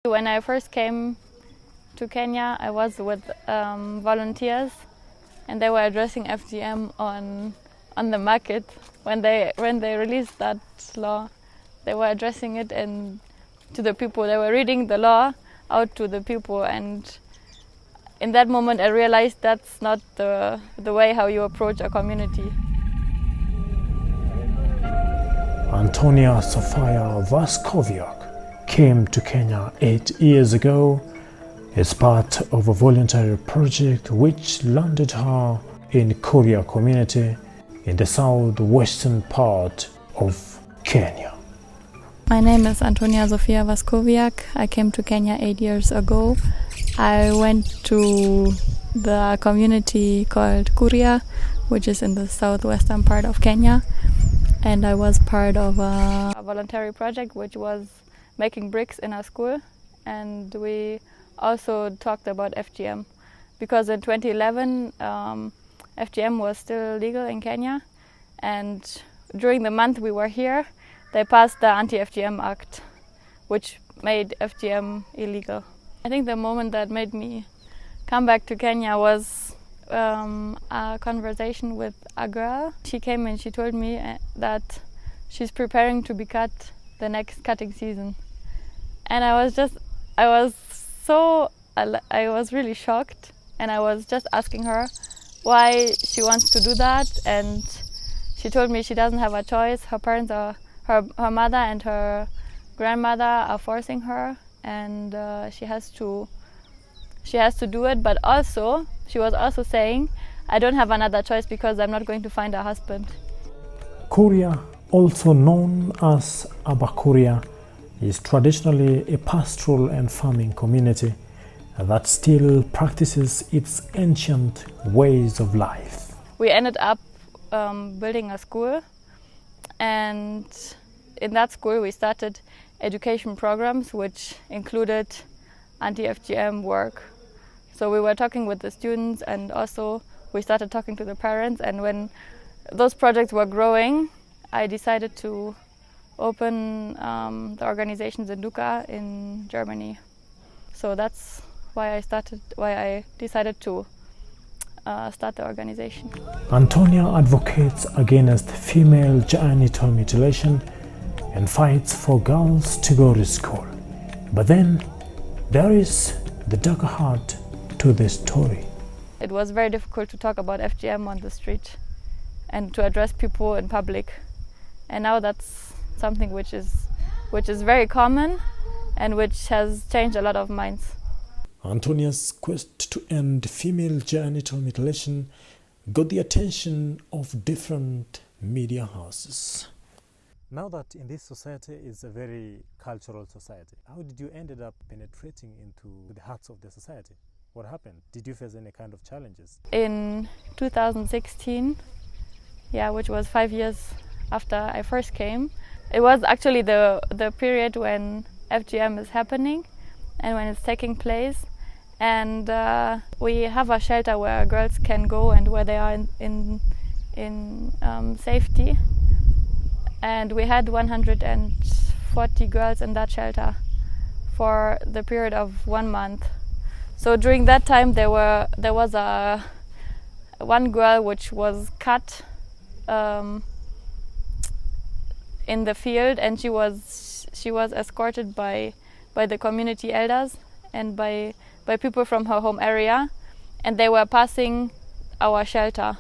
When I first came to Kenya, I was with volunteers, and they were addressing FGM on the market. When they released that law, they were addressing it to the people. They were reading the law out to the people, and in that moment I realized that's not the way how you approach a community. Antonia Waskowiak came to Kenya 8 years ago as part of a voluntary project which landed her in Kuria community in the southwestern part of Kenya. My name is Antonia Waskowiak. I came to Kenya 8 years ago. I went to the community called Kuria, which is in the southwestern part of Kenya, and I was part of a voluntary project which was making bricks in our school, and we also talked about FGM because in 2011 FGM was still legal in Kenya, and during the month we were here they passed the Anti-FGM Act, which made FGM illegal. I think the moment that made me come back to Kenya was a conversation with a girl. She came and she told me that she's preparing to be cut the next cutting season, and I was really shocked, and I was just asking her why she wants to do that, and she told me she doesn't have a choice. Her parents are her mother and her grandmother are forcing her, and she has to do it. But also she was also saying, I don't have another choice because I'm not going to find a husband. Kuria, also known as Abakuria, is traditionally a pastoral and farming community that still practices its ancient ways of life. We ended up building a school, and in that school we started education programs which included anti-FGM work. So we were talking with the students, and also we started talking to the parents, and when those projects were growing, I decided to open the organization Zinduka in Germany. So that's why I decided to start the organization. Antonia advocates against female genital mutilation and fights for girls to go to school. But then there is the darker heart to this story. It was very difficult to talk about FGM on the street and to address people in public. And now that's something which is very common and which has changed a lot of minds. Antonia's quest to end female genital mutilation got the attention of different media houses. Now that in this society is a very cultural society, how did you ended up penetrating into the hearts of the society? What happened? Did you face any kind of challenges? In 2016, which was 5 years after I first came, it was actually the period when FGM is happening and when it's taking place. And we have a shelter where girls can go and where they are in safety. And we had 140 girls in that shelter for the period of 1 month. So during that time there was one girl which was cut in the field, and she was escorted by the community elders and by people from her home area, and they were passing our shelter.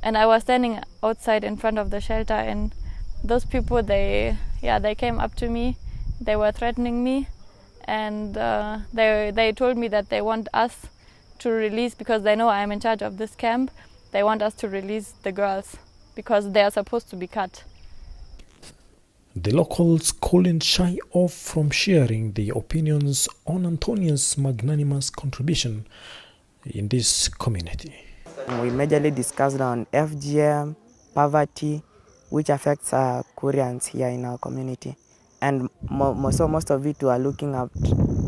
And I was standing outside in front of the shelter, and those people they came up to me. They were threatening me, and they told me that they want us to release, because they know I am in charge of this camp. They want us to release the girls because they are supposed to be cut. The locals couldn't shy off from sharing their opinions on Antonia's magnanimous contribution in this community. We majorly discussed on FGM, poverty, which affects Koreans here in our community. And most of it we are looking at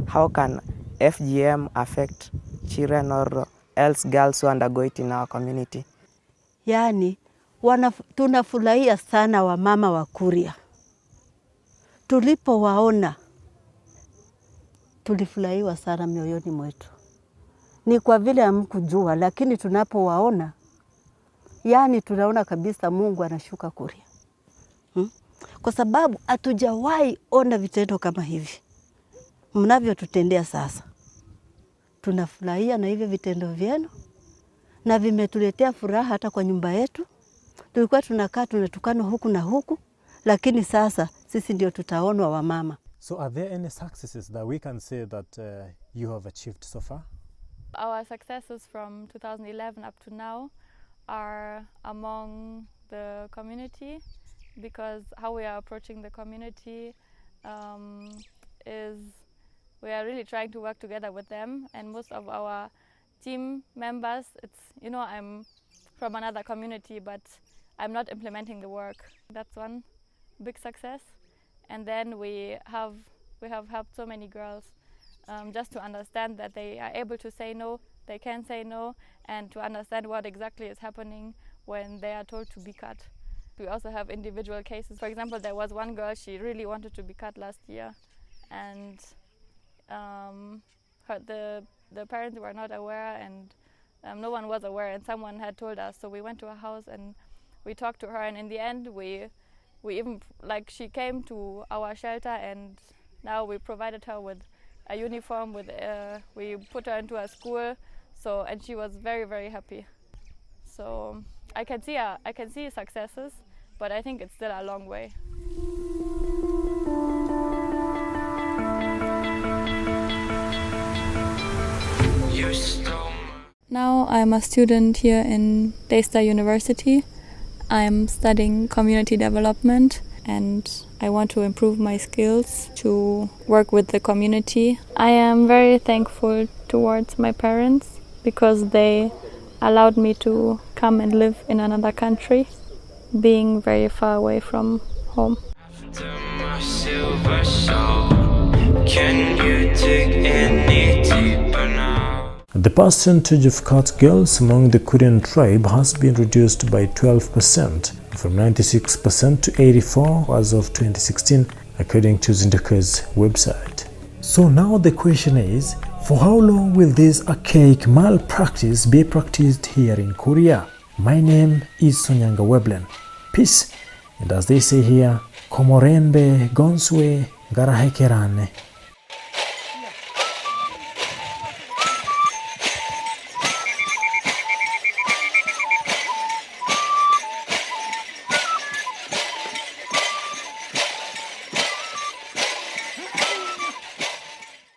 how can FGM affect children or else girls who undergo it in our community. Yani, tunafurahia sana wamama wa Kuria. Tulipowaona tulifurahiwa sana mioyoni mwetu. Ni kwa vile hamkujua, lakini tunapowaona, yani tunaona kabisa Mungu anashuka Kuria. Kwa sababu hatujawahi ona vitendo kama hivi mnavyotutendea sasa. Tunafurahia na hivyo vitendo vyenu, na vimetuletea furaha hata kwa nyumba yetu. Tulikuwa tunakaa tunatukana huku na huku, lakini sasa sisi ndio tutaonwa wa mama. So are there any successes that we can say that you have achieved so far? Our successes from 2011 up to now are among the community, because how we are approaching the community is we are really trying to work together with them, and most of our team members, it's, you know, I'm from another community, but I'm not implementing the work. That's one big success. And then we have helped so many girls just to understand that they are able to say no, they can say no, and to understand what exactly is happening when they are told to be cut. We also have individual cases. For example, there was one girl, she really wanted to be cut last year, and the parents were not aware, and no one was aware, and someone had told us. So we went to her house and we talked to her, and in the end we even, like, she came to our shelter, and now we provided her with a uniform, we put her into a school, so, and she was very, very happy. So I can see successes, but I think it's still a long way. Now I'm a student here in Daystar University. I'm studying community development, and I want to improve my skills to work with the community. I am very thankful towards my parents because they allowed me to come and live in another country, being very far away from home. The percentage of cut girls among the Kurian tribe has been reduced by 12%, from 96% to 84% as of 2016, according to Zinduka's website. So now the question is, for how long will this archaic malpractice be practiced here in Kuria? My name is Sonyanga Oleng'ais. Peace, and as they say here, Komorembe Gonswe Garahekerane.